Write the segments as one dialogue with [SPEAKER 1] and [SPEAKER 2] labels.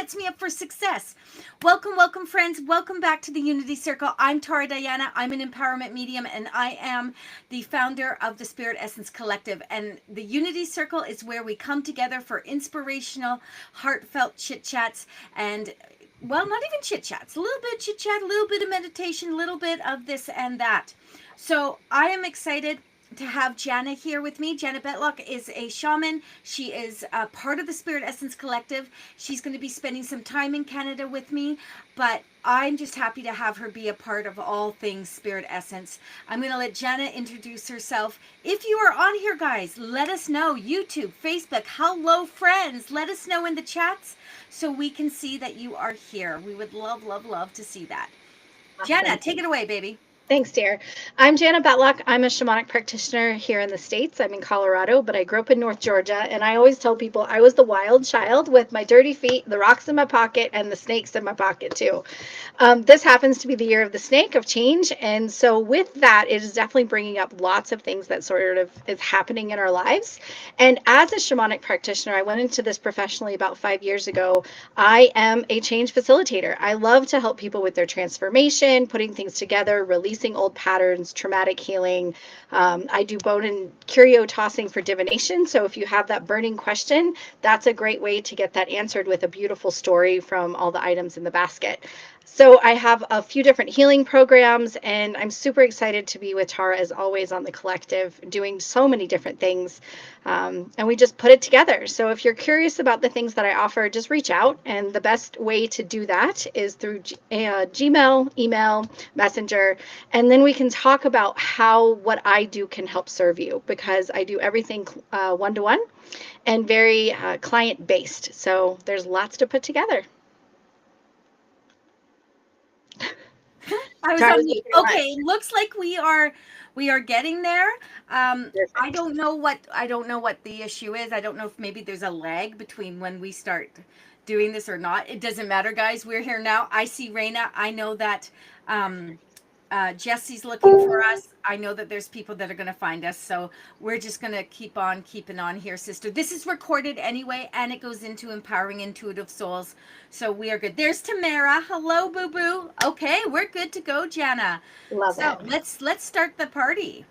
[SPEAKER 1] sets me up for success. Welcome, friends. Welcome back to the Unity Circle. I'm Tara Diana. I'm an empowerment medium, and I am the founder of the Spirit Essence Collective. And the Unity Circle is where we come together for inspirational, heartfelt chit chats and well, not even chit chats, a little bit chit chat, a little bit of meditation, a little bit of this and that. So I am excited to have Jana here with me. Jana Betlock is a shaman. She is a part of the Spirit Essence Collective. She's going to be spending some time in Canada with me, but I'm just happy to have her be a part of all things Spirit Essence. I'm going to let Jana introduce herself. If you are on here, guys, let us know. YouTube, Facebook, hello, friends. Let us know in the chats so we can see that you are here. We would love, love, love to see that.
[SPEAKER 2] Awesome.
[SPEAKER 1] Jana, take it away, baby.
[SPEAKER 2] Thanks, dear. I'm Jana Batlock. I'm a shamanic practitioner here in the States. I'm in Colorado, but I grew up in North Georgia. And I always tell people I was the wild child with my dirty feet, the rocks in my pocket, and the snakes in my pocket, too. This happens to be the year of the snake, of change. And so, with that, it is definitely bringing up lots of things that sort of is happening in our lives. And as a shamanic practitioner, I went into this professionally about 5 years ago. I am a change facilitator. I love to help people with their transformation, putting things together, releasing old patterns, traumatic healing. I do bone and curio tossing for divination. So if you have that burning question, that's a great way to get that answered with a beautiful story from all the items in the basket. So I have a few different healing programs, and I'm super excited to be with Tara as always on the collective, doing so many different things. And we just put it together. So if you're curious about the things that I offer, just reach out. And the best way to do that is through Gmail, email, Messenger. And then we can talk about how what I do can help serve you, because I do everything one-to-one and very client based. So there's lots to put together.
[SPEAKER 1] I was on
[SPEAKER 2] Tara's
[SPEAKER 1] mute.
[SPEAKER 2] looking at
[SPEAKER 1] Okay, looks like we are getting there.
[SPEAKER 2] Perfect.
[SPEAKER 1] I don't know what the issue is. I don't know if maybe there's a lag between when we start doing this or not. It doesn't matter, guys. We're here now. I see Raina. I know that um, Jesse's looking for us. I know that there's people that are going to find us. So we're just going to keep on keeping on here, sister. This is recorded anyway, and it goes into Empowering Intuitive Souls. So we are good. There's Tamara. Hello, boo boo. Okay, we're good to go, Jana.
[SPEAKER 2] Love
[SPEAKER 1] So
[SPEAKER 2] it.
[SPEAKER 1] let's start the party.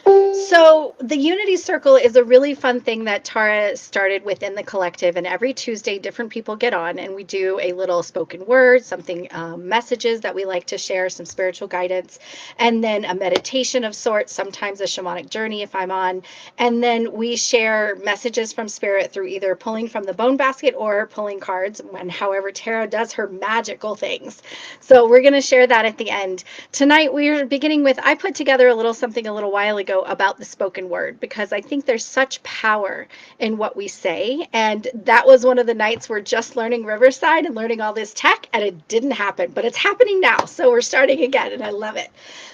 [SPEAKER 2] So the Unity Circle is a really fun thing that Tara started within the collective, and every Tuesday, different people get on, and we do a little spoken word, something messages that we like to share, some spiritual guidance, and then a meditation of sorts. Sometimes a shamanic journey if I'm on, and then we share messages from spirit through either pulling from the bone basket or pulling cards, when however Tara does her magical things. So we're going to share that at the end. Tonight we're beginning with, I put together a little something a little while ago about the spoken word, because I think there's such power in what we say. And that was one of the nights we're just learning Riverside and learning all this tech, and it didn't happen, but it's happening now. So we're starting again, and I love it.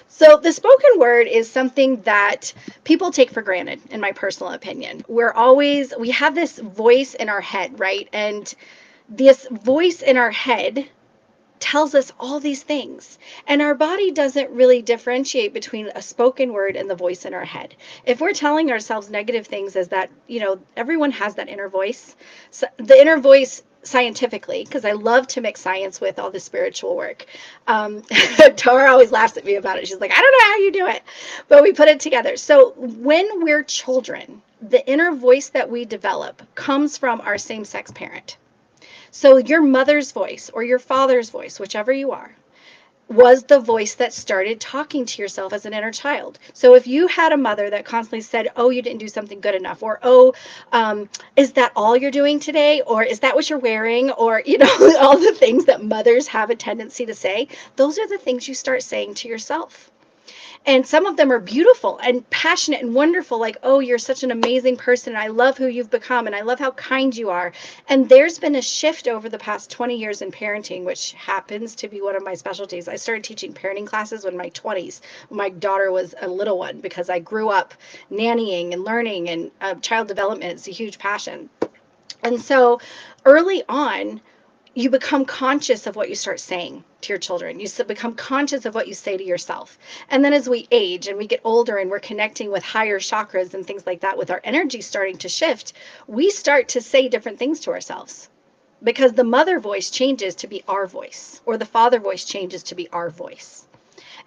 [SPEAKER 2] So the spoken word is something that people take for granted, in my personal opinion. We have this voice in our head, right? And this voice in our head tells us all these things. And our body doesn't really differentiate between a spoken word and the voice in our head. If we're telling ourselves negative things, as that, everyone has that inner voice. So the inner voice, scientifically, because I love to mix science with all the spiritual work. Um, Tara always laughs at me about it. She's like, I don't know how you do it, but we put it together. So when we're children, the inner voice that we develop comes from our same sex parent. So your mother's voice or your father's voice, whichever you are, was the voice that started talking to yourself as an inner child. So if you had a mother that constantly said, oh, you didn't do something good enough, or, oh, is that all you're doing today? Or is that what you're wearing? Or, all the things that mothers have a tendency to say, those are the things you start saying to yourself. And some of them are beautiful and passionate and wonderful, like, oh, you're such an amazing person, and I love who you've become, and I love how kind you are. And there's been a shift over the past 20 years in parenting, which happens to be one of my specialties. I started teaching parenting classes in my 20s when my daughter was a little one, because I grew up nannying and learning, and child development is a huge passion. And so early on, you become conscious of what you start saying to your children. You become conscious of what you say to yourself. And then as we age and we get older and we're connecting with higher chakras and things like that, with our energy starting to shift, we start to say different things to ourselves. because the mother voice changes to be our voice, or the father voice changes to be our voice.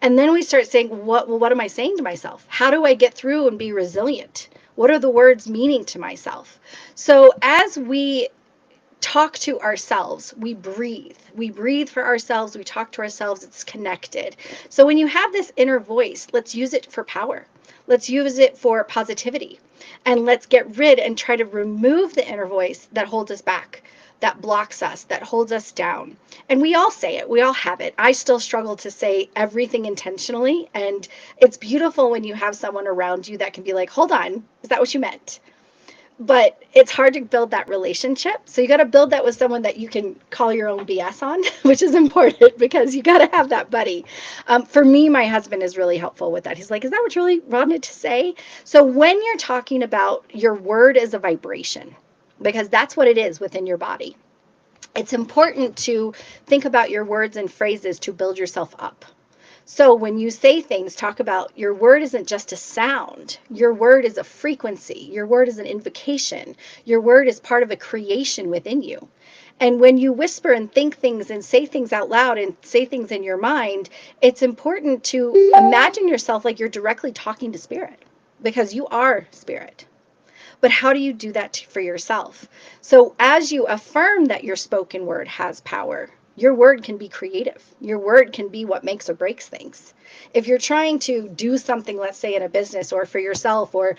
[SPEAKER 2] And then we start saying, what am I saying to myself? How do I get through and be resilient? What are the words meaning to myself? So as we talk to ourselves, we breathe for ourselves, we talk to ourselves, it's connected. So when you have this inner voice, let's use it for power. Let's use it for positivity. And let's get rid and try to remove the inner voice that holds us back, that blocks us, that holds us down. And we all say it, we all have it. I still struggle to say everything intentionally. And it's beautiful when you have someone around you that can be like, hold on, is that what you meant? But it's hard to build that relationship. So you got to build that with someone that you can call your own BS on, which is important because you got to have that buddy. For me, my husband is really helpful with that. He's like, is that what you really wanted to say? So when you're talking about your word as a vibration, because that's what it is within your body, it's important to think about your words and phrases to build yourself up. So when you say things, talk about your word isn't just a sound. Your word is a frequency. Your word is an invocation. Your word is part of a creation within you. And when you whisper and think things and say things out loud and say things in your mind, it's important to imagine yourself like you're directly talking to spirit, because you are spirit. But how do you do that for yourself? So as you affirm that your spoken word has power, your word can be creative. Your word can be what makes or breaks things. If you're trying to do something, let's say in a business or for yourself or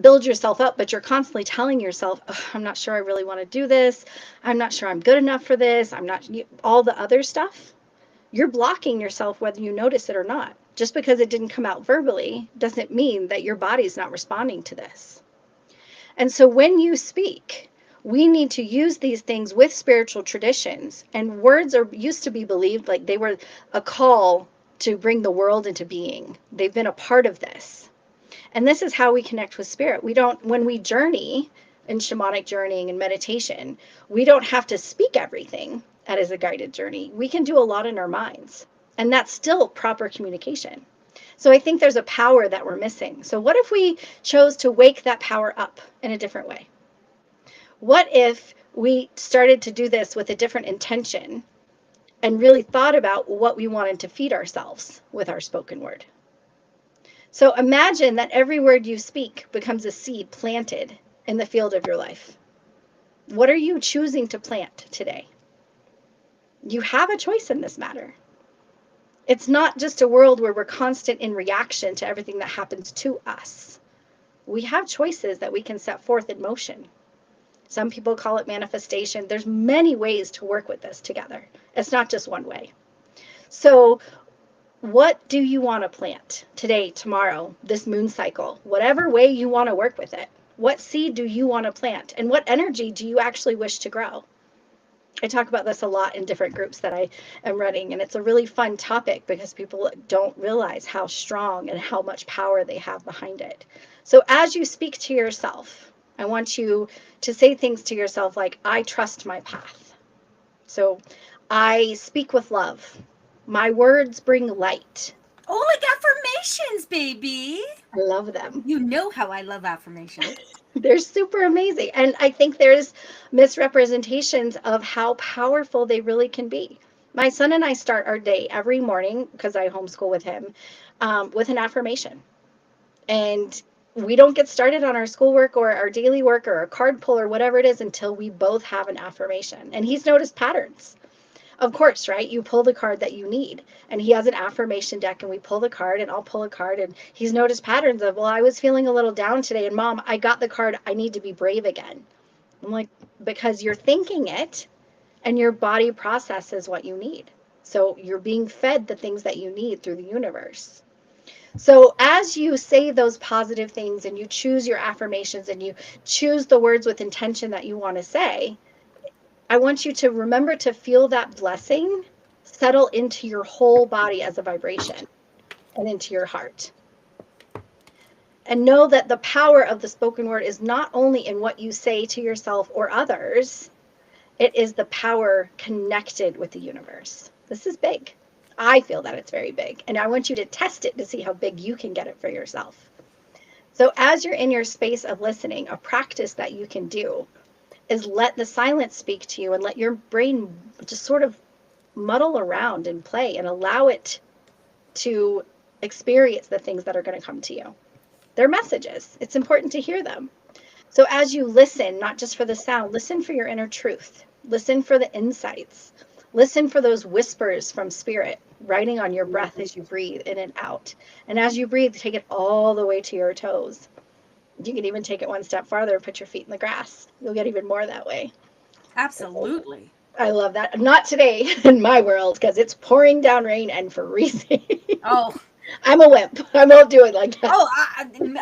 [SPEAKER 2] build yourself up, but you're constantly telling yourself, I'm not sure I really want to do this. I'm not sure I'm good enough for this. I'm not, all the other stuff. You're blocking yourself whether you notice it or not. Just because it didn't come out verbally doesn't mean that your body's not responding to this. And so when you speak, we need to use these things with spiritual traditions. And words are used to be believed like they were a call to bring the world into being. They've been a part of this. And this is how we connect with spirit. When we journey in shamanic journeying and meditation, we don't have to speak everything. That is a guided journey. We can do a lot in our minds. And that's still proper communication. So I think there's a power that we're missing. So what if we chose to wake that power up in a different way? What if we started to do this with a different intention and really thought about what we wanted to feed ourselves with our spoken word? So imagine that every word you speak becomes a seed planted in the field of your life. What are you choosing to plant today? You have a choice in this matter. It's not just a world where we're constant in reaction to everything that happens to us. We have choices that we can set forth in motion. Some people call it manifestation. There's many ways to work with this together. It's not just one way. So what do you want to plant today, tomorrow, this moon cycle, whatever way you want to work with it? What seed do you want to plant? And what energy do you actually wish to grow? I talk about this a lot in different groups that I am running, and it's a really fun topic because people don't realize how strong and how much power they have behind it. So as you speak to yourself, I want you to say things to yourself like, I trust my path. So I speak with love. My words bring light.
[SPEAKER 1] Oh, like affirmations, baby.
[SPEAKER 2] I love them.
[SPEAKER 1] You know how I love affirmations.
[SPEAKER 2] They're super amazing. And I think there's misrepresentations of how powerful they really can be. My son and I start our day every morning, because I homeschool with him, with an affirmation. And we don't get started on our schoolwork or our daily work or a card pull or whatever it is until we both have an affirmation. And he's noticed patterns. Of course, right? You pull the card that you need. And he has an affirmation deck, and we pull the card, and I'll pull a card. And he's noticed patterns of, well, I was feeling a little down today, and Mom, I got the card. I need to be brave again. I'm like, because you're thinking it, and your body processes what you need. So you're being fed the things that you need through the universe. So as you say those positive things, and you choose your affirmations, and you choose the words with intention that you want to say, I want you to remember to feel that blessing settle into your whole body as a vibration and into your heart. And know that the power of the spoken word is not only in what you say to yourself or others, it is the power connected with the universe. This is big. I feel that it's very big. And I want you to test it to see how big you can get it for yourself. So as you're in your space of listening, a practice that you can do, is let the silence speak to you and let your brain just sort of muddle around and play and allow it to experience the things that are going to come to you. They're messages. It's important to hear them. So as you listen, not just for the sound, listen for your inner truth. Listen for the insights. Listen for those whispers from spirit writing on your breath as you breathe in and out. And as you breathe, take it all the way to your toes. You can even take it one step farther and put your feet in the grass. You'll get even more that way.
[SPEAKER 1] Absolutely.
[SPEAKER 2] I love that. Not today in my world because it's pouring down rain and freezing.
[SPEAKER 1] Oh,
[SPEAKER 2] I'm a wimp. I won't do it like that.
[SPEAKER 1] oh,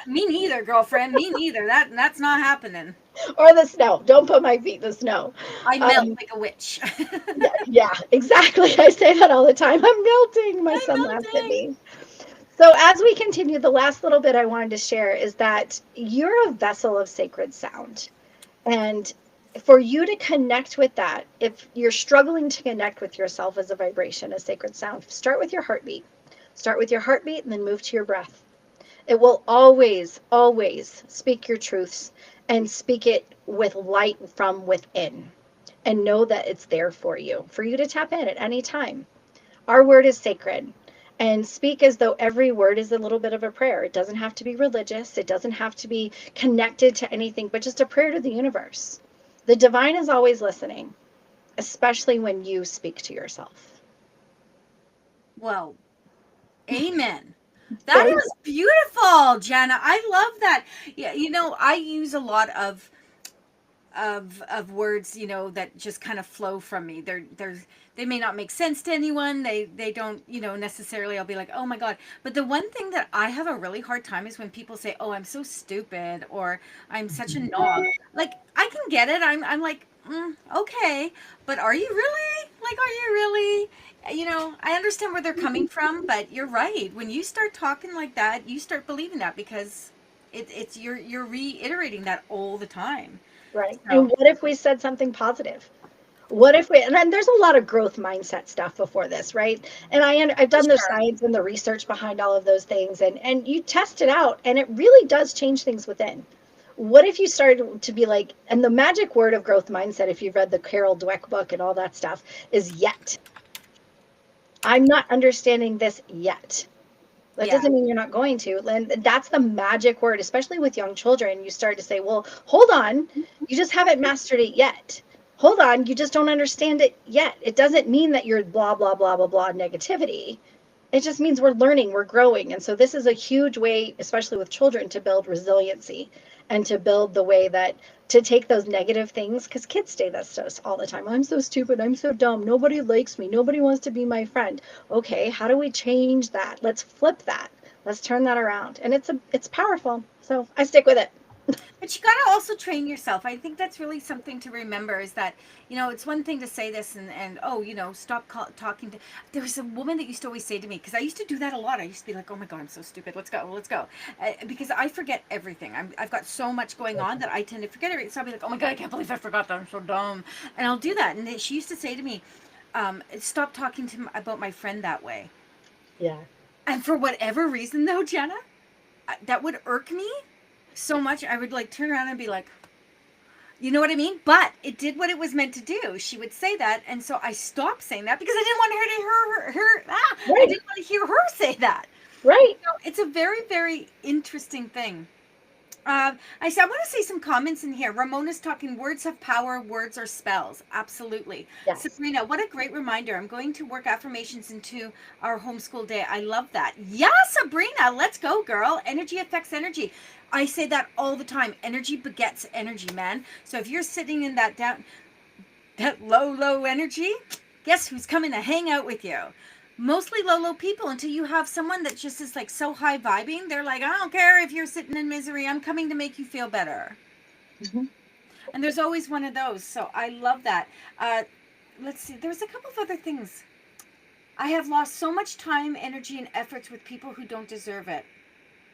[SPEAKER 1] me neither, girlfriend. Me neither. That's not happening.
[SPEAKER 2] Or the snow. Don't put my feet in the snow.
[SPEAKER 1] I melt
[SPEAKER 2] Um,
[SPEAKER 1] like a witch.
[SPEAKER 2] yeah, yeah, exactly. I say that all the time. I'm melting. My
[SPEAKER 1] I'm
[SPEAKER 2] son laughs at
[SPEAKER 1] melting.
[SPEAKER 2] me. So, as we continue, the last little bit I wanted to share is that you're a vessel of sacred sound. And for you to connect with that, if you're struggling to connect with yourself as a vibration, a sacred sound, start with your heartbeat. Start with your heartbeat and then move to your breath. It will always, always speak your truths and speak it with light from within. And know that it's there for you to tap in at any time. Our word is sacred. And speak as though every word is a little bit of a prayer. It doesn't have to be religious, it doesn't have to be connected to anything, but just a prayer to the universe. The divine is always listening, especially when you speak to yourself.
[SPEAKER 1] Well, amen. That
[SPEAKER 2] Thank
[SPEAKER 1] is beautiful, Jana. I love that. Yeah, I use a lot of words, that just kind of flow from me. They may not make sense to anyone. They don't, necessarily. I'll be like, oh my god. But the one thing that I have a really hard time is when people say, oh, I'm so stupid, or I'm such a knob. Like, I can get it. I'm like, okay, but are you really? Like, are you really? I understand where they're coming from, but you're right. When you start talking like that, you start believing that because it's you're reiterating that all the time.
[SPEAKER 2] right. And
[SPEAKER 1] So
[SPEAKER 2] what if we said something positive? What if we, and then there's a lot of growth mindset stuff before this, right? And I've
[SPEAKER 1] for
[SPEAKER 2] done the
[SPEAKER 1] sure.
[SPEAKER 2] science and the research behind all of those things, and you test it out, and it really does change things within. What if you started to be like, and the magic word of growth mindset, if you've read the Carol Dweck book and all that stuff, is yet. I'm not understanding this yet. That
[SPEAKER 1] Yeah.
[SPEAKER 2] doesn't mean you're not going to. And that's the magic word, especially with young children. You start to say, well, hold on, you just haven't mastered it yet. Hold on, you just don't understand it yet. It doesn't mean that you're blah, blah, blah, blah, blah negativity. It just means we're learning, we're growing. And so this is a huge way, especially with children, to build resiliency and to build the way that to take those negative things, because kids say this to us all the time. I'm so stupid, I'm so dumb, nobody likes me, nobody wants to be my friend. Okay, how do we change that? Let's flip that. Let's turn that around. And it's powerful. So I stick with it.
[SPEAKER 1] But you got to also train yourself. I think that's really something to remember is that, it's one thing to say this and oh, stop talking to. There was a woman that used to always say to me, because I used to do that a lot. I used to be like, oh my God, I'm so stupid. Let's go. Let's go. Because I forget everything. I've got so much going on that I tend to forget everything. So I'll be like, oh my God, I can't believe I forgot that. I'm so dumb. And I'll do that. And she used to say to me, stop talking about my friend that way.
[SPEAKER 2] Yeah.
[SPEAKER 1] And for whatever reason, though, Jenna, that would irk me so much. I would like turn around and be like, you know what I mean? But it did what it was meant to do. She would say that, and so I stopped saying that because I didn't want her to hear I
[SPEAKER 2] Right.
[SPEAKER 1] didn't want to hear her say that.
[SPEAKER 2] Right.
[SPEAKER 1] So it's a very, very interesting thing. I want to say some comments in here. Ramona's talking, words have power, words are spells. Absolutely.
[SPEAKER 2] Yes.
[SPEAKER 1] Sabrina, what a great reminder. I'm going to work affirmations into our homeschool day. I love that. Yeah, Sabrina, let's go, girl. Energy affects energy. I say that all the time. Energy begets energy, man. So if you're sitting in that low energy, guess who's coming to hang out with you? Mostly low people, until you have someone that just is like so high vibing. They're like, I don't care if you're sitting in misery. I'm coming to make you feel better.
[SPEAKER 2] Mhm.
[SPEAKER 1] And there's always one of those. So I love that. Let's see. There's a couple of other things. I have lost so much time, energy, and efforts with people who don't deserve it.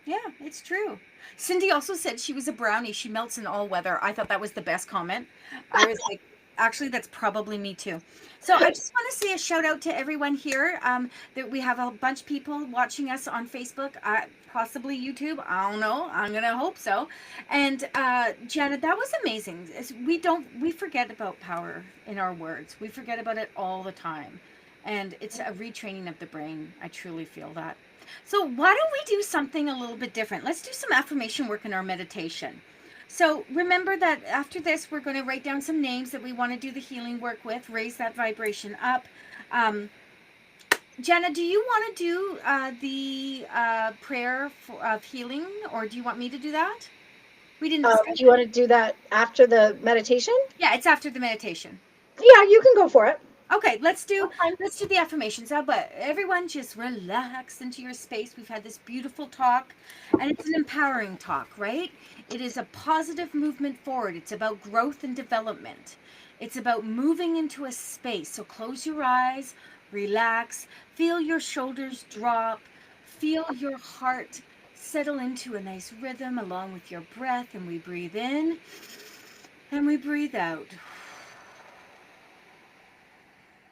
[SPEAKER 1] Yeah, it's true. Cindy also said she was a brownie. She melts in all weather. I thought that was the best comment. I was like, Actually, that's probably me too. So I just want to say a shout out to everyone here. That we have a bunch of people watching us on Facebook, possibly YouTube. I don't know. I'm gonna hope so. And Janet, that was amazing. We forget about power in our words. We forget about it all the time, and it's a retraining of the brain. I truly feel that. So why don't we do something a little bit different? Let's do some affirmation work in our meditation. So remember that after this, we're going to write down some names that we want to do the healing work with, raise that vibration up. Um, Jenna, do you want to do the prayer of healing, or do you want me to do that? We didn't discuss
[SPEAKER 2] Do you want to do that after the meditation?
[SPEAKER 1] Yeah, it's after the meditation.
[SPEAKER 2] Yeah, you can go for it.
[SPEAKER 1] Okay, let's do
[SPEAKER 2] Okay.
[SPEAKER 1] the affirmations now, but everyone just relax into your space. We've had this beautiful talk, and it's an empowering talk, right? It is a positive movement forward. It's about growth and development. It's about moving into a space. So close your eyes, relax, feel your shoulders drop, feel your heart settle into a nice rhythm along with your breath, and we breathe in and we breathe out.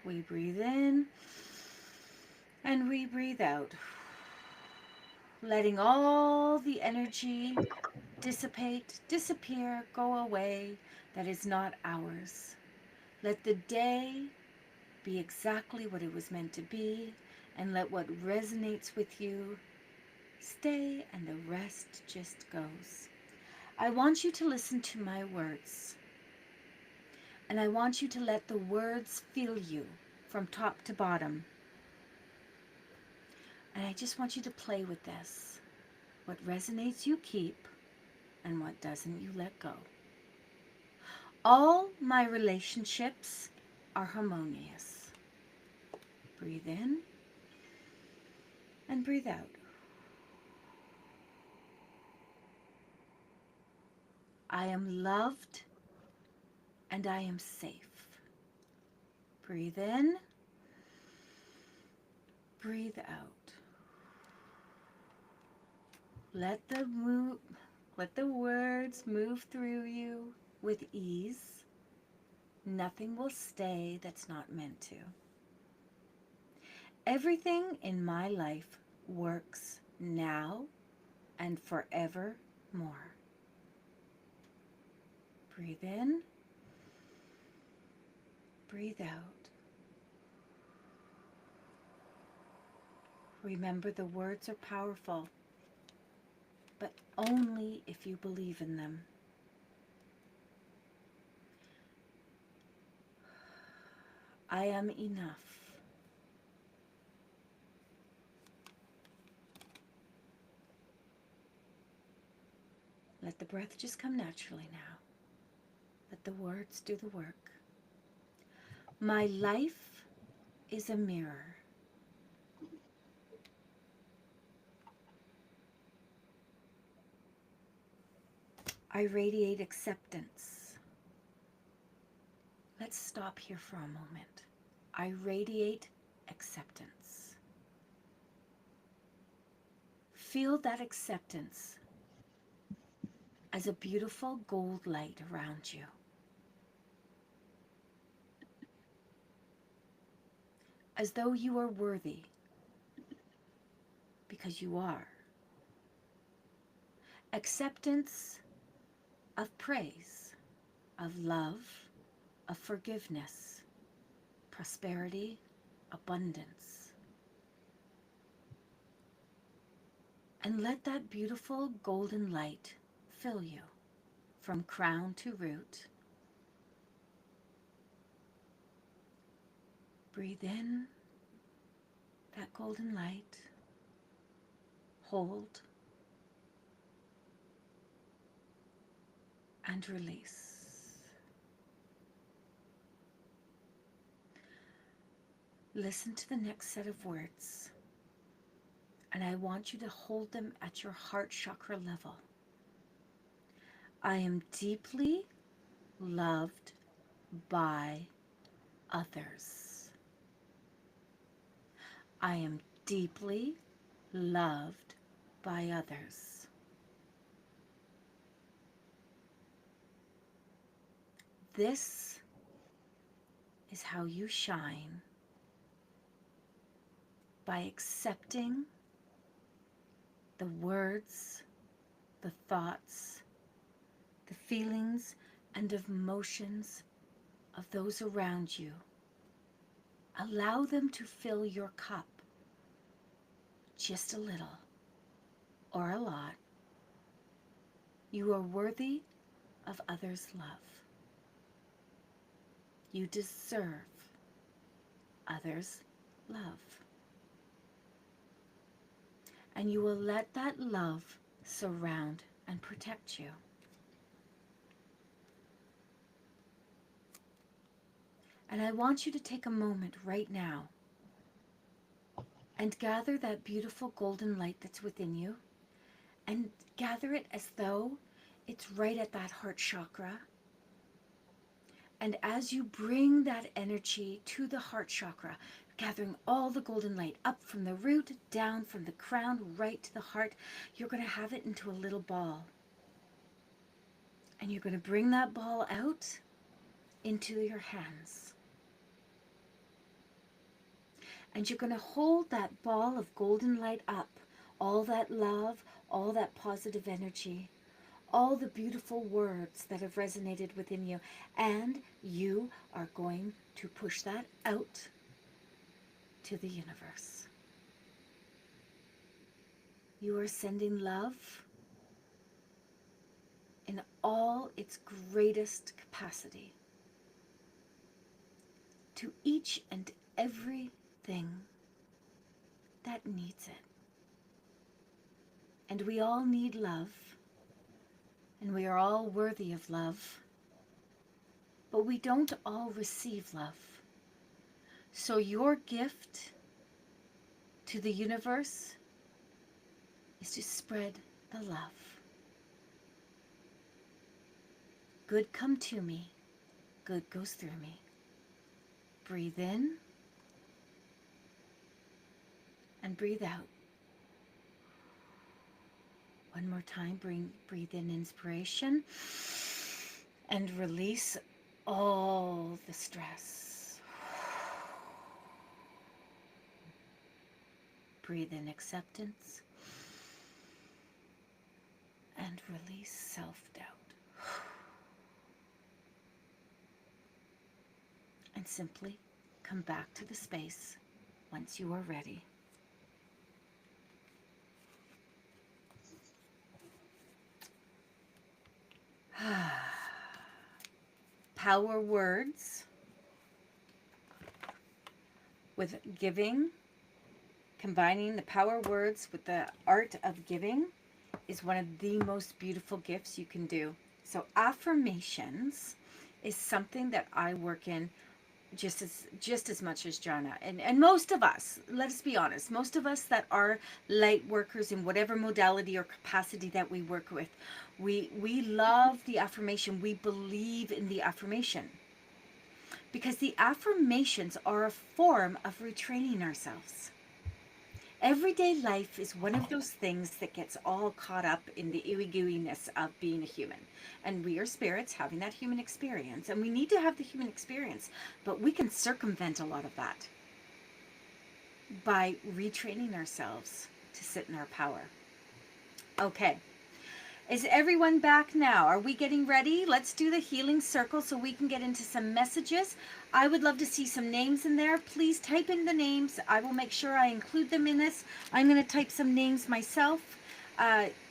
[SPEAKER 1] We breathe in and we breathe out, letting all the energy dissipate, disappear, go away that is not ours. Let the day be exactly what it was meant to be, and let what resonates with you stay, and the rest just goes. I want you to listen to my words, and I want you to let the words feel you from top to bottom. And I just want you to play with this. What resonates, you keep, and what doesn't, you let go. All my relationships are harmonious. Breathe in and breathe out. I am loved and I am safe. Breathe in, breathe out. Let the words move through you with ease. Nothing will stay that's not meant to. Everything in my life works now and forevermore. Breathe in, breathe out. Remember, the words are powerful, but only if you believe in them. I am enough. Let the breath just come naturally now. Let the words do the work. My life is a mirror. I radiate acceptance. Let's stop here for a moment. I radiate acceptance. Feel that acceptance as a beautiful gold light around you. As though you are worthy, because you are. Acceptance of praise, of love, of forgiveness, prosperity, abundance. And let that beautiful golden light fill you from crown to root. Breathe in that golden light. Hold and release. Listen to the next set of words, and I want you to hold them at your heart chakra level. I am deeply loved by others. I am deeply loved by others. This is how you shine, by accepting the words, the thoughts, the feelings, and emotions of those around you. Allow them to fill your cup, just a little or a lot. You are worthy of others' love. You deserve others' love. And you will let that love surround and protect you. And I want you to take a moment right now and gather that beautiful golden light that's within you, and gather it as though it's right at that heart chakra. And as you bring that energy to the heart chakra, gathering all the golden light up from the root, down from the crown, right to the heart, you're going to have it into a little ball. And you're going to bring that ball out into your hands. And you're going to hold that ball of golden light up, all that love, all that positive energy, all the beautiful words that have resonated within you. And you are going to push that out to the universe. You are sending love in all its greatest capacity to each and every thing that needs it. And we all need love, and we are all worthy of love, but we don't all receive love. So your gift to the universe is to spread the love. Good come to me, good goes through me. Breathe in and breathe out. One more time, breathe in inspiration and release all the stress. Breathe in acceptance and release self-doubt. And simply come back to the space once you are ready. Power words with giving, combining the power words with the art of giving is one of the most beautiful gifts you can do. So affirmations is something that I work in just as much as Jana, and most of us, let's be honest, most of us that are light workers in whatever modality or capacity that we work with, we love the affirmation. We believe in the affirmation because the affirmations are a form of retraining ourselves. Everyday life is one of those things that gets all caught up in the ooey-gooeyness of being a human. And we are spirits having that human experience. And we need to have the human experience. But we can circumvent a lot of that by retraining ourselves to sit in our power. Okay. Is everyone back now? Are we getting ready? Let's do the healing circle so we can get into some messages. I would love to see some names in there. Please type in the names. I will make sure I include them in this. I'm going to type some names myself.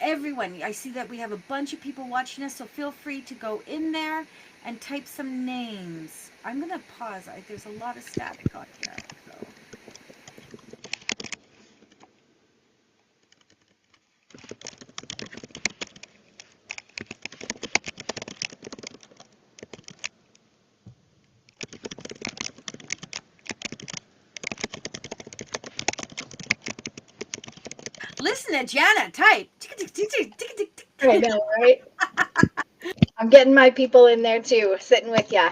[SPEAKER 1] Everyone, I see that we have a bunch of people watching us, so feel free to go in there and type some names. I'm going to pause. There's a lot of static on here. So. Listen to Jana type.
[SPEAKER 2] I know, right? I'm getting my people in there too, sitting with ya.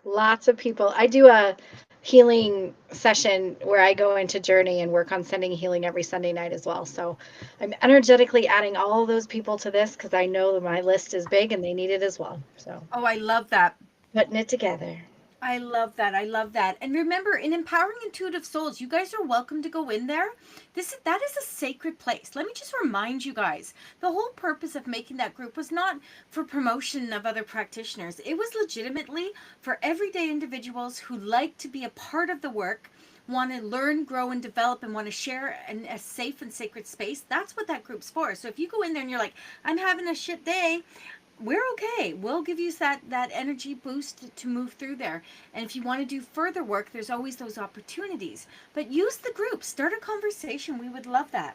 [SPEAKER 2] Lots of people. I do a healing session where I go into Journey and work on sending healing every Sunday night as well. So I'm energetically adding all those people to this because I know that my list is big and they need it as well. So.
[SPEAKER 1] Oh, I love that.
[SPEAKER 2] putting it together.
[SPEAKER 1] I love that. I love that. And remember, in Empowering Intuitive Souls, you guys are welcome to go in there. That is a sacred place. Let me just remind you guys, the whole purpose of making that group was not for promotion of other practitioners. It was legitimately for everyday individuals who like to be a part of the work, want to learn, grow, and develop, and want to share in a safe and sacred space. That's what that group's for. So if you go in there and you're like, I'm having a shit day, we're okay. We'll give you that energy boost to move through there. And if you want to do further work, there's always those opportunities. But use the group, start a conversation. We would love that.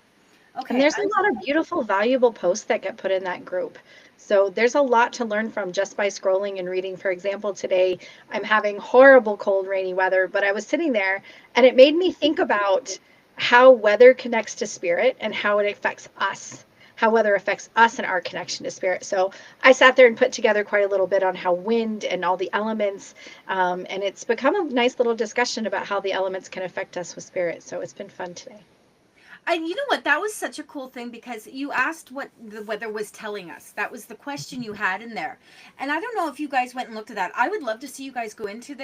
[SPEAKER 2] And
[SPEAKER 1] Okay,
[SPEAKER 2] there's a lot of beautiful, valuable posts that get put in that group. So there's a lot to learn from just by scrolling and reading. For example, today I'm having horrible cold, rainy weather, but I was sitting there and it made me think about how weather connects to spirit and how it affects us, how weather affects us and our connection to spirit. So I sat there and put together quite a little bit on how wind and all the elements, and it's become a nice little discussion about how the elements can affect us with spirit. So it's been fun today.
[SPEAKER 1] You know what? That was such a cool thing because you asked what the weather was telling us. That was the question you had in there. And I don't know if you guys went and looked at that. I would love to see you guys go into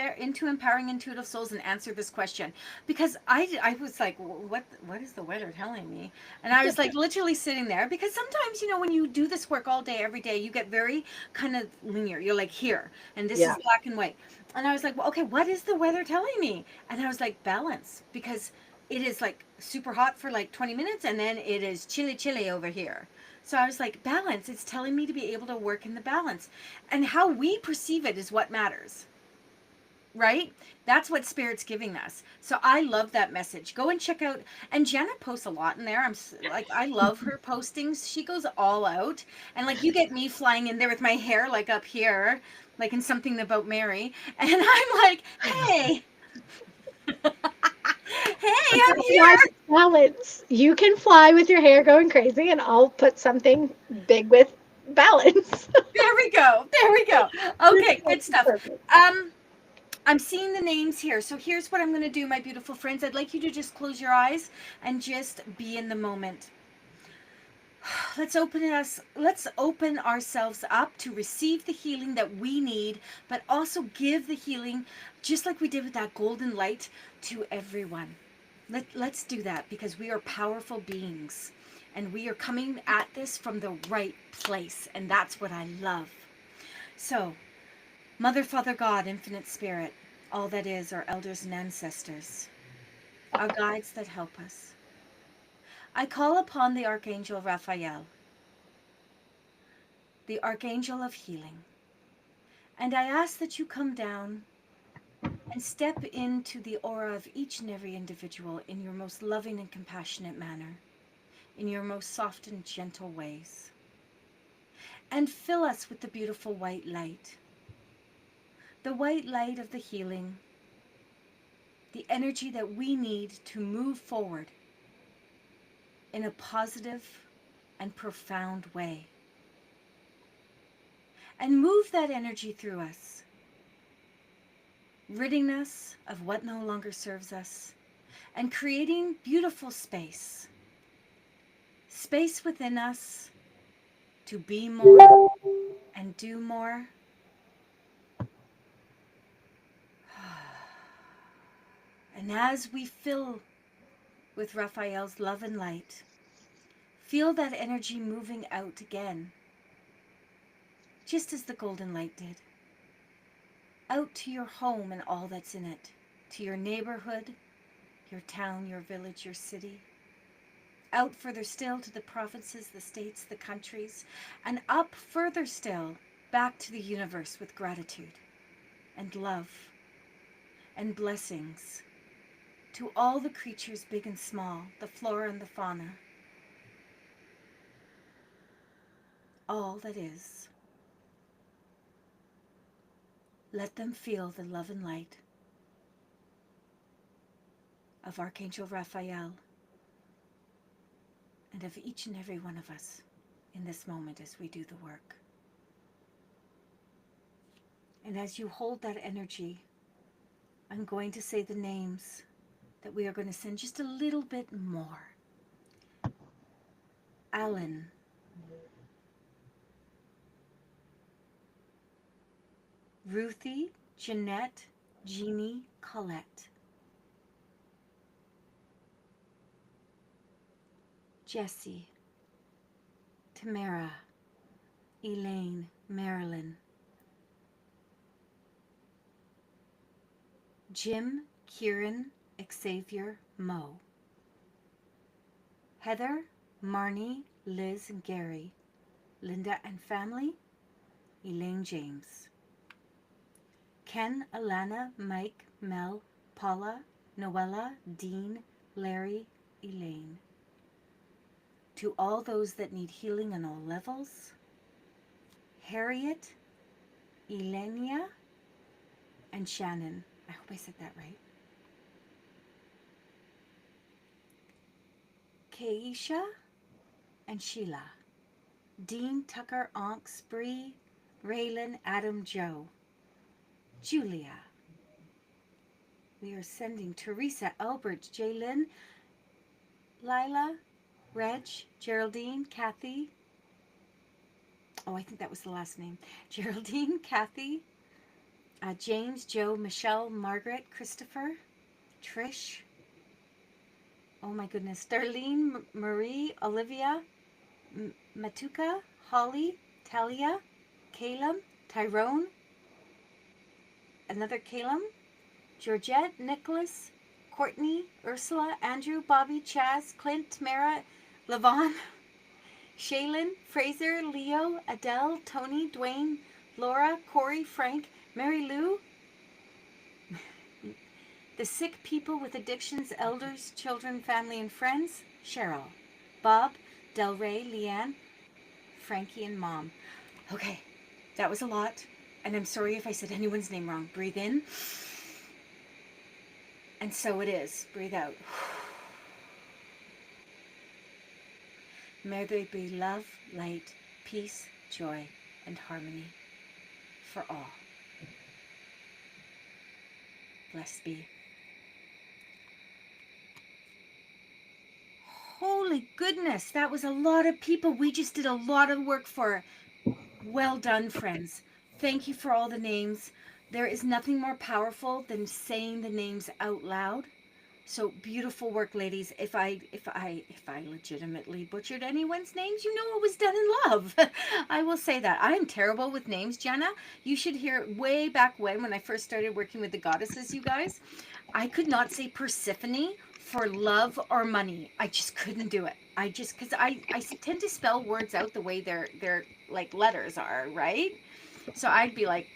[SPEAKER 1] Empowering Intuitive Souls and answer this question, because I was like, what is the weather telling me? And I was like literally sitting there, because sometimes, when you do this work all day every day, you get very kind of linear. You're like, here, and this
[SPEAKER 2] Yeah.
[SPEAKER 1] is black and white. And I was like, well, okay, what is the weather telling me? And I was like, balance, because it is like super hot for like 20 minutes and then it is chilly over here. So I was like, balance. It's telling me to be able to work in the balance. And how we perceive it is what matters. Right? That's what Spirit's giving us. So I love that message. Go and check out. And Janet posts a lot in there. I love her postings. She goes all out. And like you get me flying in there with my hair like up here, like in Something About Mary. And I'm like, hey, hey, I'm
[SPEAKER 2] Fly
[SPEAKER 1] here.
[SPEAKER 2] with balance. You can fly with your hair going crazy, and I'll put something big with balance.
[SPEAKER 1] There we go. There we go. Okay, good stuff.
[SPEAKER 2] Perfect.
[SPEAKER 1] Um, I'm seeing the names here. So here's what I'm going to do, my beautiful friends. I'd like you to just close your eyes and just be in the moment. Let's open ourselves up to receive the healing that we need, but also give the healing, just like we did with that golden light, to everyone. Let's do that, because we are powerful beings and we are coming at this from the right place, and that's what I love. So, Mother, Father, God, Infinite Spirit, all that is, our elders and ancestors, our guides that help us, I call upon the Archangel Raphael, the Archangel of Healing, and I ask that you come down and step into the aura of each and every individual in your most loving and compassionate manner, in your most soft and gentle ways, and fill us with the beautiful white light, the white light of the healing, the energy that we need to move forward in a positive and profound way. And move that energy through us, ridding us of what no longer serves us, and creating beautiful space. Space within us to be more and do more. And as we fill with Raphael's love and light, feel that energy moving out again, just as the golden light did. Out to your home and all that's in it, to your neighborhood, your town, your village, your city. Out further still to the provinces, the states, the countries, and up further still back to the universe with gratitude and love and blessings to all the creatures big and small, the flora and the fauna, all that is. Let them feel the love and light of Archangel Raphael and of each and every one of us in this moment as we do the work. And as you hold that energy, I'm going to say the names that we are going to send just a little bit more. Alan, Ruthie, Jeanette, Jeannie, Colette, Jessie, Tamara, Elaine, Marilyn, Jim, Kieran, Xavier, Mo, Heather, Marnie, Liz, and Gary, Linda and family, Elaine James, Ken, Alana, Mike, Mel, Paula, Noella, Dean, Larry, Elaine. To all those that need healing on all levels, Harriet, Elenia, and Shannon. I hope I said that right. Keisha and Sheila. Dean, Tucker, Onk, Bree, Raylan, Adam, Joe. Julia. We are sending Teresa, Albert, Jaylyn, Lila, Reg, Geraldine, Kathy. Oh, I think that was the last name. Geraldine, Kathy, James, Joe, Michelle, Margaret, Christopher, Trish. Oh my goodness. Darlene, Marie, Olivia, Matuka, Holly, Talia, Caleb, Tyrone, another Caleb, Georgette, Nicholas, Courtney, Ursula, Andrew, Bobby, Chaz, Clint, Tamara, Levon, Shaylin, Fraser, Leo, Adele, Tony, Dwayne, Laura, Corey, Frank, Mary Lou, the sick people with addictions, elders, children, family, and friends, Cheryl, Bob, Del Rey, Leanne, Frankie, and Mom. Okay, that was a lot, and I'm sorry if I said anyone's name wrong. Breathe in, and so it is. Breathe out. May there be love, light, peace, joy, and harmony for all. Blessed be. Holy goodness, that was a lot of people. We just did a lot of work for. Well done, friends. Thank you for all the names. There is nothing more powerful than saying the names out loud. So beautiful work, ladies. If I legitimately butchered anyone's names, you know it was done in love. I will say that. I am terrible with names, Jenna. You should hear way back when I first started working with the goddesses, you guys. I could not say Persephone for love or money. I just couldn't do it. Because I tend to spell words out the way their like letters are, right? So I'd be like,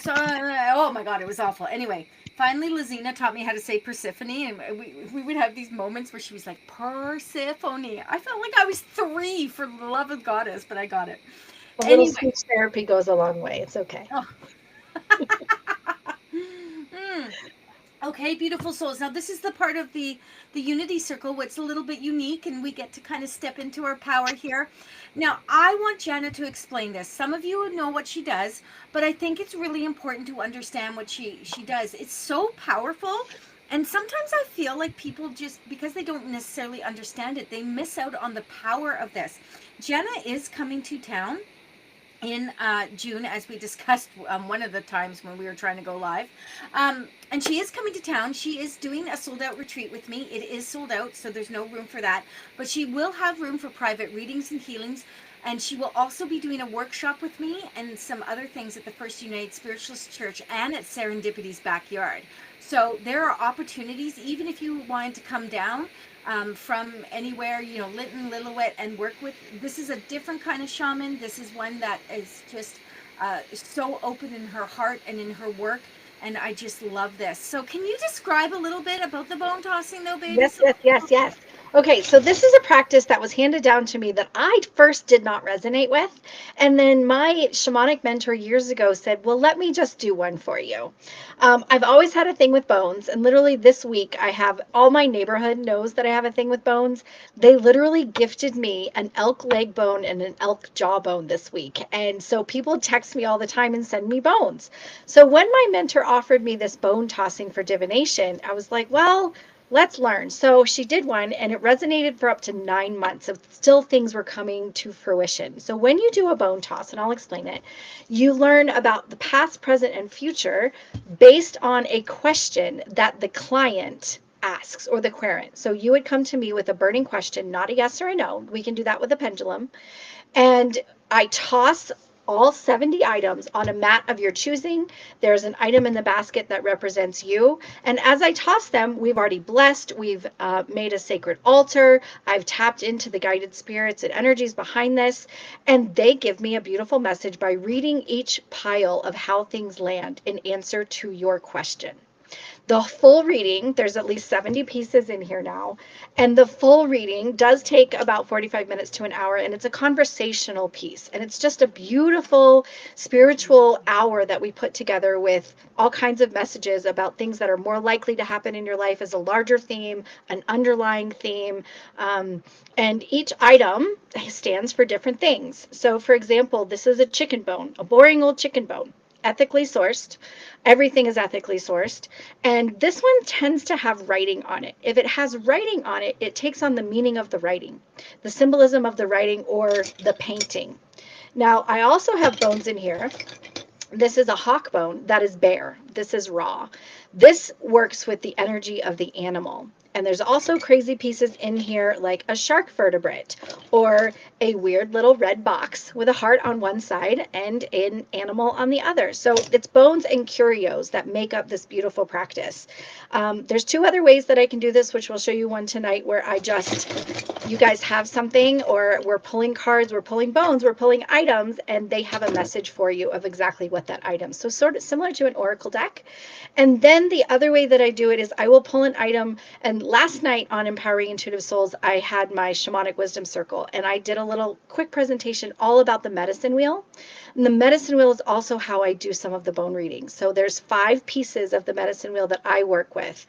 [SPEAKER 1] oh my God, it was awful. Anyway, finally, Lizina taught me how to say Persephone, and we would have these moments where she was like, Persephone. I felt like I was 3 for the love of goddess, but I got it.
[SPEAKER 2] A little speech therapy goes a long way. It's okay.
[SPEAKER 1] Oh. Okay, beautiful souls. Now this is the part of the unity circle what's a little bit unique, and we get to kind of step into our power here. Now I want Jana to explain this. Some of you know what she does, but I think it's really important to understand what she does. It's so powerful, and sometimes I feel like people, just because they don't necessarily understand it, they miss out on the power of this. Jana is coming to town in June, as we discussed one of the times when we were trying to go live. And she is coming to town. She is doing a sold out retreat with me. It is sold out, so there's no room for that. But she will have room for private readings and healings. And she will also be doing a workshop with me and some other things at the First United Spiritualist Church and at Serendipity's backyard. So there are opportunities, even if you wanted to come down from anywhere, you know, Lytton, Lillooet, and work with. This is a different kind of shaman. This is one that is just so open in her heart and in her work. And I just love this. So can you describe a little bit about the bone tossing though, baby?
[SPEAKER 2] Yes. Okay, so this is a practice that was handed down to me that I first did not resonate with. And then my shamanic mentor years ago said, well, let me just do one for you. I've always had a thing with bones. And literally this week, I have all my neighborhood knows that I have a thing with bones. They literally gifted me an elk leg bone and an elk jaw bone this week. And so people text me all the time and send me bones. So when my mentor offered me this bone tossing for divination, I was like, well, let's learn. So she did one and it resonated for up to 9 months. So still things were coming to fruition. So when you do a bone toss, and I'll explain it, you learn about the past, present, and future based on a question that the client asks or the querent. So you would come to me with a burning question, not a yes or a no. We can do that with a pendulum. And I toss all 70 items on a mat of your choosing. There's an item in the basket that represents you. And as I toss them, we've already blessed, we've made a sacred altar, I've tapped into the guided spirits and energies behind this, and they give me a beautiful message by reading each pile of how things land in answer to your question. The full reading, there's at least 70 pieces in here now, and the full reading does take about 45 minutes to an hour, and it's a conversational piece. And it's just a beautiful spiritual hour that we put together with all kinds of messages about things that are more likely to happen in your life as a larger theme, an underlying theme. And each item stands for different things. So, for example, this is a chicken bone, a boring old chicken bone, ethically sourced. Everything is ethically sourced. And this one tends to have writing on it. If it has writing on it, it takes on the meaning of the writing, the symbolism of the writing or the painting. Now, I also have bones in here. This is a hawk bone that is bare. This is raw. This works with the energy of the animal. And there's also crazy pieces in here like a shark vertebrate or a weird little red box with a heart on one side and an animal on the other. So it's bones and curios that make up this beautiful practice. There's two other ways that I can do this, which we'll show you one tonight where you guys have something, or we're pulling cards, we're pulling bones, we're pulling items, and they have a message for you of exactly what that item. So sort of similar to an oracle deck. And then the other way that I do it is I will pull an item. And last night on Empowering Intuitive Souls, I had my Shamanic Wisdom Circle, and I did a little quick presentation all about the medicine wheel. And the medicine wheel is also how I do some of the bone readings. So there's 5 pieces of the medicine wheel that I work with,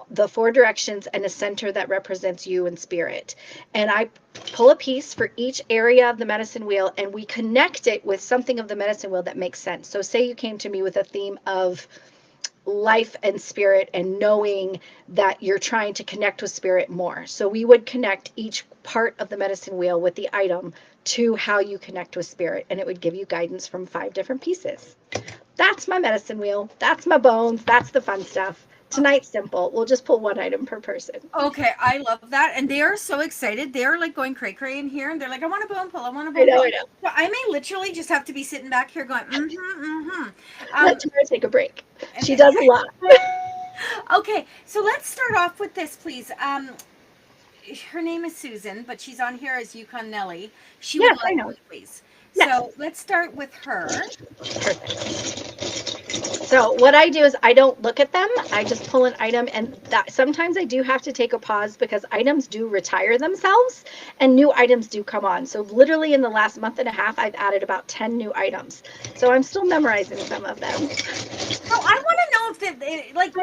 [SPEAKER 2] the 4 directions and a center that represents you and spirit. And I pull a piece for each area of the medicine wheel, and we connect it with something of the medicine wheel that makes sense. So say you came to me with a theme of life and spirit and knowing that you're trying to connect with spirit more. So we would connect each part of the medicine wheel with the item to how you connect with spirit, and it would give you guidance from 5 different pieces. That's my medicine wheel. That's my bones. That's the fun stuff. Tonight's simple. We'll just pull 1 item per person.
[SPEAKER 1] Okay, I love that. And they are so excited. They're like going cray cray in here, and they're like, I want a bone pull. I want a bone pull.
[SPEAKER 2] I know.
[SPEAKER 1] So I may literally just have to be sitting back here going,
[SPEAKER 2] Let Tara take a break. She does a lot.
[SPEAKER 1] Okay, so let's start off with this, please. Her name is Susan, but she's on here as Yukon Nelly. She
[SPEAKER 2] Yes,
[SPEAKER 1] would
[SPEAKER 2] I
[SPEAKER 1] like
[SPEAKER 2] know.
[SPEAKER 1] to, please.
[SPEAKER 2] Yes.
[SPEAKER 1] So let's start with her.
[SPEAKER 2] Perfect. So what I do is I don't look at them. I just pull an item, and that sometimes I do have to take a pause because items do retire themselves and new items do come on. So literally in the last month and a half, I've added about 10 new items. So I'm still memorizing some of them.
[SPEAKER 1] So I want to know if like,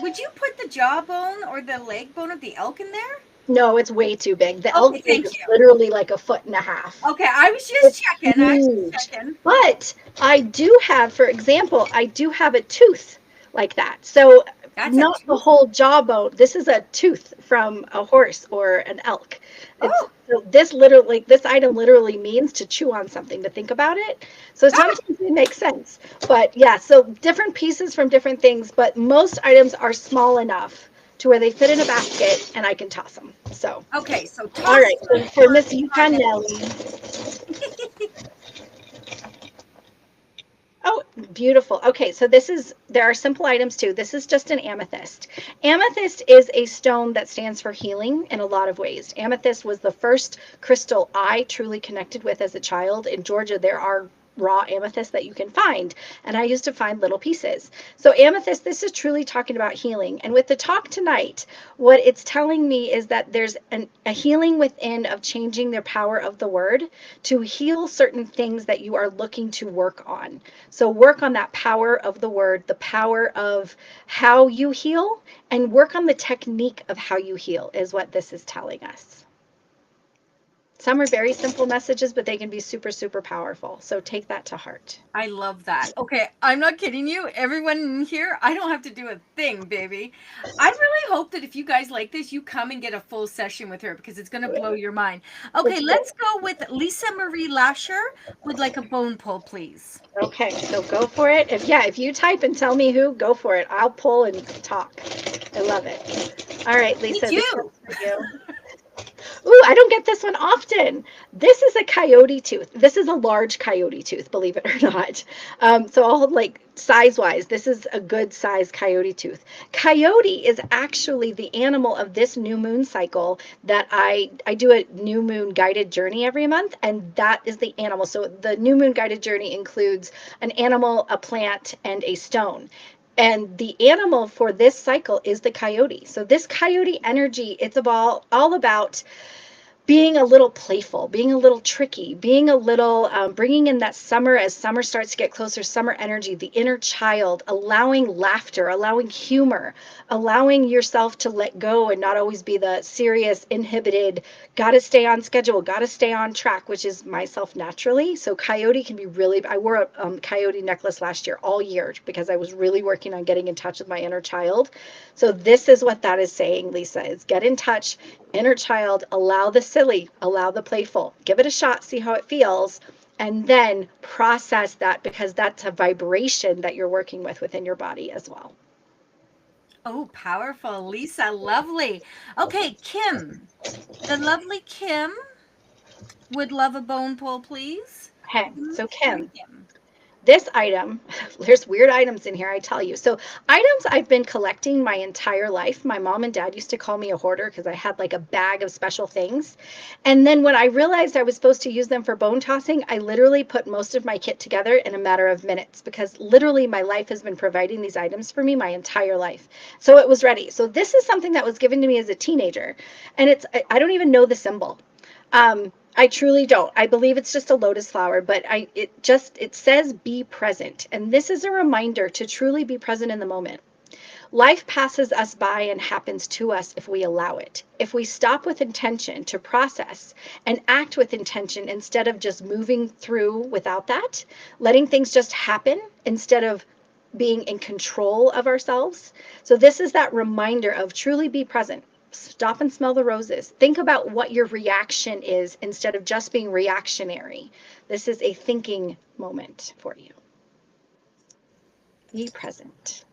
[SPEAKER 1] would you put the jawbone or the leg bone of the elk in there?
[SPEAKER 2] No, it's way too big. The
[SPEAKER 1] Okay,
[SPEAKER 2] elk
[SPEAKER 1] thank
[SPEAKER 2] is
[SPEAKER 1] you.
[SPEAKER 2] literally like a foot and a half.
[SPEAKER 1] Okay, I was just checking.
[SPEAKER 2] Huge. But I do have, for example, I do have a tooth like that. So
[SPEAKER 1] That's
[SPEAKER 2] not the whole jawbone. This is a tooth from a horse or an elk.
[SPEAKER 1] Oh.
[SPEAKER 2] So this item literally means to chew on something, to think about it. So sometimes it makes sense. But yeah, so different pieces from different things, but most items are small enough to where they fit in a basket and I can toss them. So
[SPEAKER 1] okay, so toss.
[SPEAKER 2] All right, so for Miss Yukon Nelly. Oh, beautiful. Okay, so there are simple items too. This is just an amethyst. Amethyst is a stone that stands for healing in a lot of ways. Amethyst was the first crystal I truly connected with as a child. In Georgia, there are raw amethyst that you can find, and I used to find little pieces. So amethyst, this is truly talking about healing. And with the talk tonight, what it's telling me is that there's a healing within of changing the power of the word to heal certain things that you are looking to work on. So work on that power of the word, the power of how you heal, and work on the technique of how you heal is what this is telling us. Some are very simple messages, but they can be super, super powerful. So take that to heart.
[SPEAKER 1] I love that. Okay, I'm not kidding you. Everyone in here, I don't have to do a thing, baby. I really hope that if you guys like this, you come and get a full session with her because it's going to blow your mind. Okay, let's go with Lisa Marie Lasher with like a bone pull, please.
[SPEAKER 2] Okay, so go for it. If you type and tell me who, go for it. I'll pull and talk. I love it. All right, Lisa,
[SPEAKER 1] Me
[SPEAKER 2] this
[SPEAKER 1] too.
[SPEAKER 2] one's for you. Ooh, I don't get this one often. This is a coyote tooth. This is a large coyote tooth, believe it or not. So I'll hold like size-wise, this is a good size coyote tooth. Coyote is actually the animal of this new moon cycle that I do a new moon guided journey every month, and that is the animal. So the new moon guided journey includes an animal, a plant, and a stone. And the animal for this cycle is the coyote. So this coyote energy, it's all about being a little playful, being a little tricky, being a little bringing in that summer as summer starts to get closer, summer energy, the inner child, allowing laughter, allowing humor, allowing yourself to let go and not always be the serious, inhibited, got to stay on schedule, got to stay on track, which is myself naturally. So coyote can be really, I wore a coyote necklace last year, all year, because I was really working on getting in touch with my inner child. So this is what that is saying, Lisa, is get in touch, inner child, allow the silly, allow the playful, give it a shot, see how it feels, and then process that because that's a vibration that you're working with within your body as well.
[SPEAKER 1] Oh, powerful. Lisa, lovely. Okay, Kim. The lovely Kim would love a bone pull, please.
[SPEAKER 2] Okay, so
[SPEAKER 1] Very
[SPEAKER 2] Kim,
[SPEAKER 1] Kim.
[SPEAKER 2] this item, there's weird items in here, I tell you. So items I've been collecting my entire life. My mom and dad used to call me a hoarder because I had like a bag of special things. And then when I realized I was supposed to use them for bone tossing, I literally put most of my kit together in a matter of minutes because literally my life has been providing these items for me my entire life. So it was ready. So this is something that was given to me as a teenager. And I don't even know the symbol. I truly don't. I believe it's just a lotus flower, but it says be present. And this is a reminder to truly be present in the moment. Life passes us by and happens to us if we allow it. If we stop with intention to process and act with intention instead of just moving through without that, letting things just happen instead of being in control of ourselves. So this is that reminder of truly be present. Stop and smell the roses. Think about what your reaction is instead of just being reactionary. This is a thinking moment for you. Be present.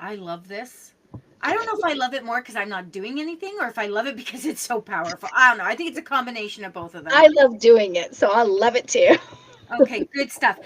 [SPEAKER 1] I love this. I don't know if I love it more because I'm not doing anything or if I love it because it's so powerful. I don't know. I think it's a combination of both of them.
[SPEAKER 2] I love doing it, so I love it too.
[SPEAKER 1] Okay, good stuff.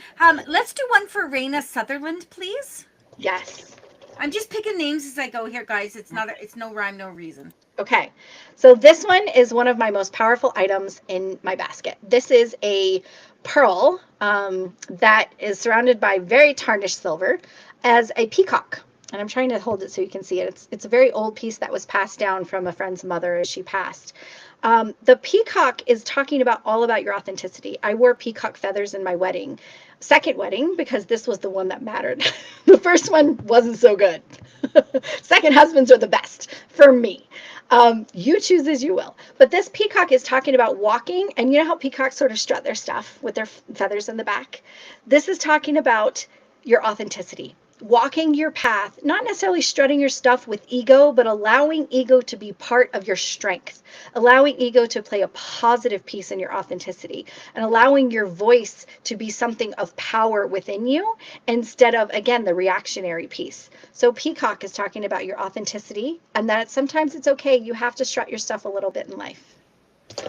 [SPEAKER 1] Let's do one for Raina Sutherland, please.
[SPEAKER 2] Yes.
[SPEAKER 1] I'm just picking names as I go here, guys. It's no rhyme, no reason.
[SPEAKER 2] Okay, so this one is one of my most powerful items in my basket. This is a pearl that is surrounded by very tarnished silver as a peacock. And I'm trying to hold it so you can see it. It's a very old piece that was passed down from a friend's mother as she passed. The peacock is talking about all about your authenticity. I wore peacock feathers in my wedding. Second wedding, because this was the one that mattered. The first one wasn't so good. Second husbands are the best for me. You choose as you will. But this peacock is talking about walking, and you know how peacocks sort of strut their stuff with their feathers in the back? This is talking about your authenticity. Walking your path, not necessarily strutting your stuff with ego, but allowing ego to be part of your strength, allowing ego to play a positive piece in your authenticity, and allowing your voice to be something of power within you instead of, again, the reactionary piece. So Peacock is talking about your authenticity and that sometimes it's okay. You have to strut your stuff a little bit in life.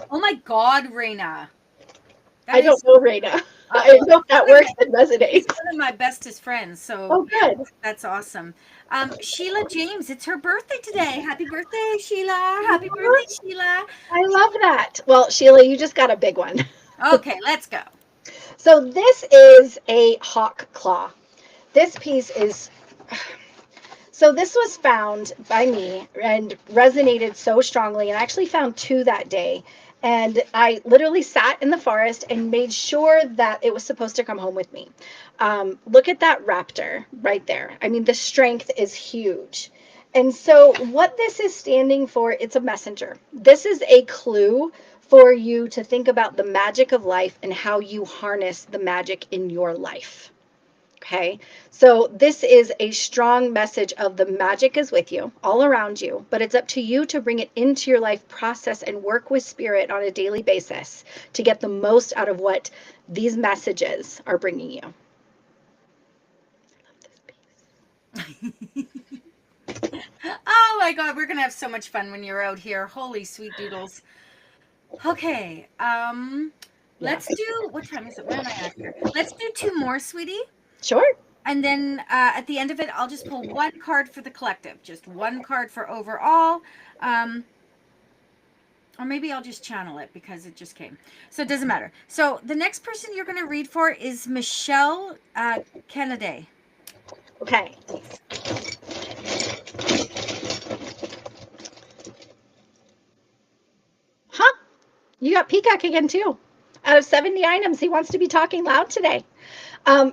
[SPEAKER 1] Oh my God, Raina.
[SPEAKER 2] I don't know, Raina. I know if that works and resonates.
[SPEAKER 1] She's one of my bestest friends, so
[SPEAKER 2] oh, good.
[SPEAKER 1] That's awesome. Sheila James, it's her birthday today. Happy birthday, Sheila. Happy birthday, Sheila.
[SPEAKER 2] I love that. Well, Sheila, you just got a big one.
[SPEAKER 1] Okay, let's go.
[SPEAKER 2] So this is a hawk claw. This piece is... So this was found by me and resonated so strongly, and I actually found two that day. And I literally sat in the forest and made sure that it was supposed to come home with me. Look at that raptor right there. I mean, the strength is huge. And so what this is standing for, it's a messenger. This is a clue for you to think about the magic of life and how you harness the magic in your life. Okay, so this is a strong message of the magic is with you all around you, but it's up to you to bring it into your life, process and work with spirit on a daily basis to get the most out of what these messages are bringing you.
[SPEAKER 1] Oh my God, we're gonna have so much fun when you're out here. Holy sweet doodles. Okay,
[SPEAKER 2] Yeah,
[SPEAKER 1] let's do, what time is it? Where am I at here? Let's do two more, sweetie.
[SPEAKER 2] sure.
[SPEAKER 1] And then at the end of it, I'll just pull one card for the collective, just one card for overall. Or maybe I'll just channel it because it just came. So it doesn't matter. So the next person you're going to read for is Michelle Kennedy.
[SPEAKER 2] Okay. Huh? You got Peacock again too. Out of 70 items, he wants to be talking loud today.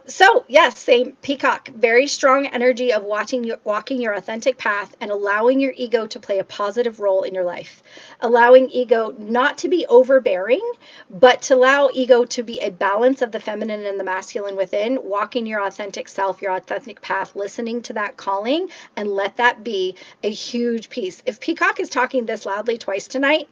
[SPEAKER 2] So yes, same Peacock, very strong energy of walking your authentic path and allowing your ego to play a positive role in your life. Allowing ego not to be overbearing, but to allow ego to be a balance of the feminine and the masculine within, walking your authentic self, your authentic path, listening to that calling, and let that be a huge piece. If Peacock is talking this loudly twice tonight,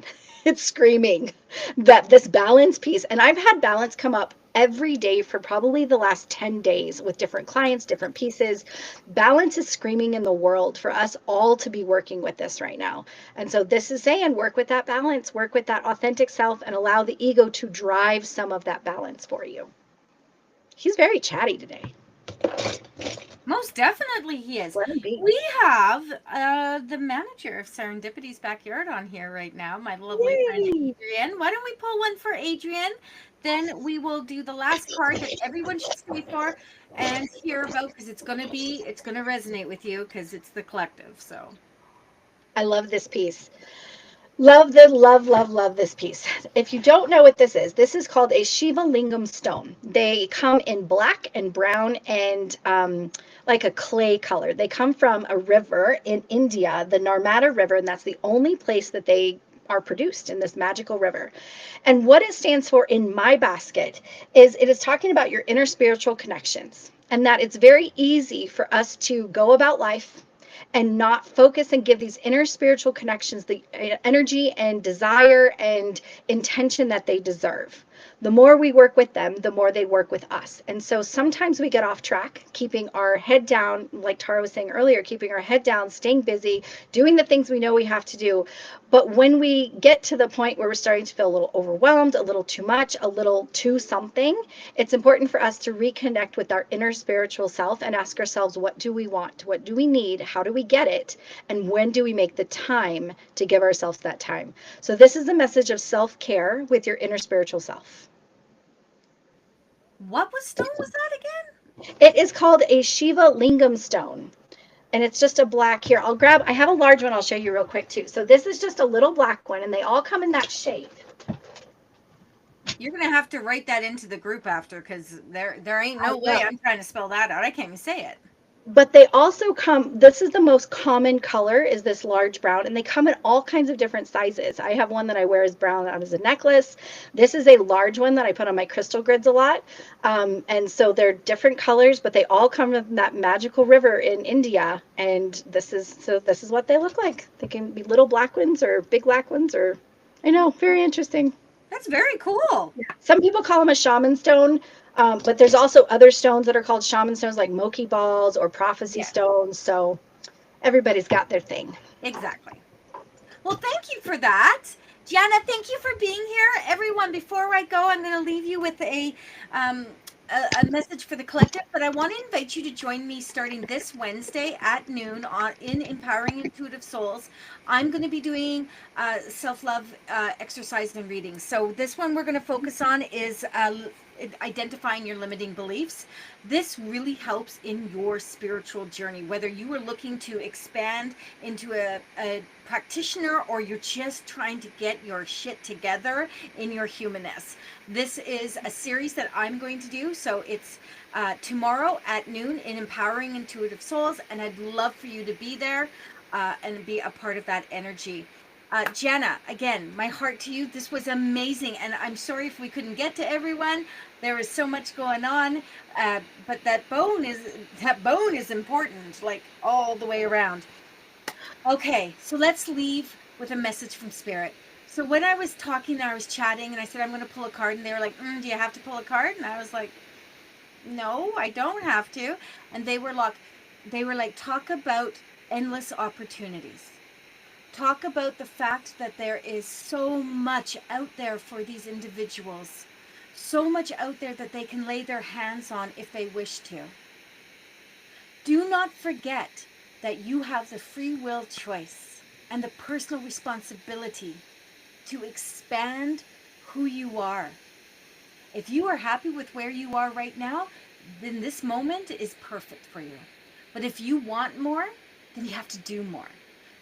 [SPEAKER 2] it's screaming that this balance piece, and I've had balance come up every day for probably the last 10 days with different clients, different pieces. Balance is screaming in the world for us all to be working with this right now. And so this is saying work with that balance, work with that authentic self, and allow the ego to drive some of that balance for you. He's very chatty today.
[SPEAKER 1] Most definitely he is.
[SPEAKER 2] Let him be.
[SPEAKER 1] We have the manager of Serendipity's Backyard on here right now, my lovely friend
[SPEAKER 2] Yay.
[SPEAKER 1] Adrienne. Why don't we pull one for Adrienne? Then we will do the last card that everyone should stay for and hear about because it's going to resonate with you because it's the collective. So
[SPEAKER 2] I love this piece. Love this piece. If you don't know what this is called a Shiva Lingam stone. They come in black and brown and like a clay color. They come from a river in India, the Narmada River, and that's the only place that they are produced in this magical river. And what it stands for in my basket is it is talking about your inner spiritual connections and that it's very easy for us to go about life and not focus and give these inner spiritual connections the energy and desire and intention that they deserve. The more we work with them, the more they work with us. And so sometimes we get off track, keeping our head down, like Tara was saying earlier, keeping our head down, staying busy, doing the things we know we have to do. But when we get to the point where we're starting to feel a little overwhelmed, a little too much, a little too something, it's important for us to reconnect with our inner spiritual self and ask ourselves, what do we want? What do we need? How do we get it? And when do we make the time to give ourselves that time? So this is the message of self-care with your inner spiritual self.
[SPEAKER 1] what stone was that again?
[SPEAKER 2] It is called a Shiva Lingam stone. And it's just a black here. I have a large one I'll show you real quick too. So this is just a little black one and they all come in that shape.
[SPEAKER 1] You're gonna have to write that into the group after because there ain't no way I'm trying to spell that out. I can't even say it.
[SPEAKER 2] But they also come, this is the most common color is this large brown, and they come in all kinds of different sizes. I have one that I wear as brown out as a necklace. This is a large one that I put on my crystal grids a lot. And so they're different colors, but they all come from that magical river in India. And this is what they look like. They can be little black ones or big black ones, or I know, very interesting.
[SPEAKER 1] That's very cool.
[SPEAKER 2] Some people call them a shaman stone, but there's also other stones that are called shaman stones, like Moki balls or prophecy stones. So everybody's got their thing.
[SPEAKER 1] Exactly. Well, thank you for that. Gianna, thank you for being here. Everyone, before I go, I'm going to leave you with a message for the collective, but I want to invite you to join me starting this Wednesday at noon in Empowering Intuitive Souls. I'm going to be doing self-love exercise and readings. So this one we're going to focus on is identifying your limiting beliefs. This really helps in your spiritual journey, whether you are looking to expand into a practitioner or you're just trying to get your shit together in your humanness. This is a series that I'm going to do. So it's tomorrow at noon in Empowering Intuitive Souls. And I'd love for you to be there and be a part of that energy. Jana, again, my heart to you. This was amazing, and I'm sorry if we couldn't get to everyone. There was so much going on, but that bone is important, like all the way around. Okay, so let's leave with a message from Spirit. So when I was talking, I was chatting, and I said I'm going to pull a card, and they were like, "Do you have to pull a card?" And I was like, "No, I don't have to." And they were like, "Talk about endless opportunities. Talk about the fact that there is so much out there for these individuals, so much out there that they can lay their hands on if they wish to. Do not forget that you have the free will choice and the personal responsibility to expand who you are. If you are happy with where you are right now, then this moment is perfect for you. But if you want more, then you have to do more.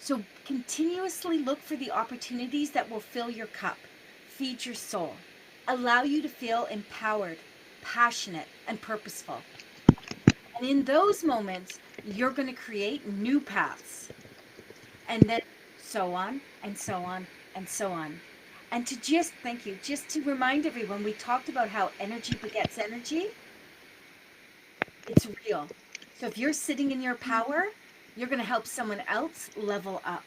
[SPEAKER 1] So continuously look for the opportunities that will fill your cup, feed your soul, allow you to feel empowered, passionate, and purposeful. And in those moments, you're going to create new paths. And then so on and so on and so on. And to just thank you, just to remind everyone, we talked about how energy begets energy. It's real. So if you're sitting in your power, you're going to help someone else level up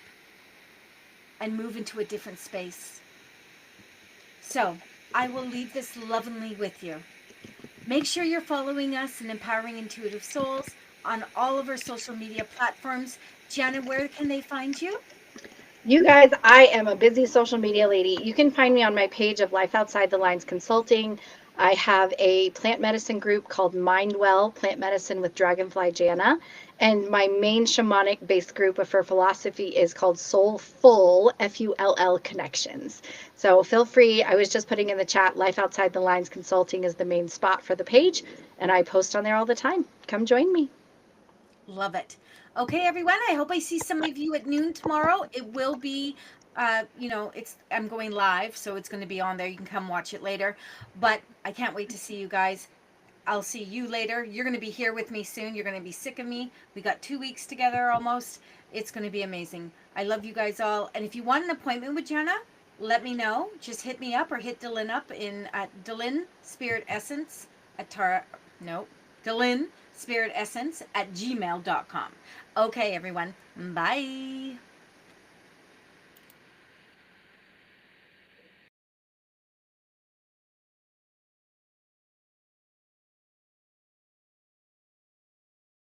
[SPEAKER 1] and move into a different space. So I will leave this lovingly with you. Make sure you're following us in Empowering Intuitive Souls on all of our social media platforms. Jana, where can they find you?
[SPEAKER 2] You guys, I am a busy social media lady. You can find me on my page of Life Outside the Lines Consulting. I have a plant medicine group called Mindwell Plant Medicine with Dragonfly Jana. And my main shamanic based group of her philosophy is called Soulful, Full Connections. So feel free. I was just putting in the chat, Life Outside the Lines Consulting is the main spot for the page. And I post on there all the time. Come join me.
[SPEAKER 1] Love it. Okay, everyone. I hope I see some of you at noon tomorrow. It will be, I'm going live, so it's going to be on there. You can come watch it later. But I can't wait to see you guys. I'll see you later. You're going to be here with me soon. You're going to be sick of me. We got 2 weeks together almost. It's going to be amazing. I love you guys all. And if you want an appointment with Jana, let me know. Just hit me up or hit Dylan up at Dylan Spirit Essence at Tara. No, Dylan Spirit Essence at gmail.com. Okay, everyone. Bye.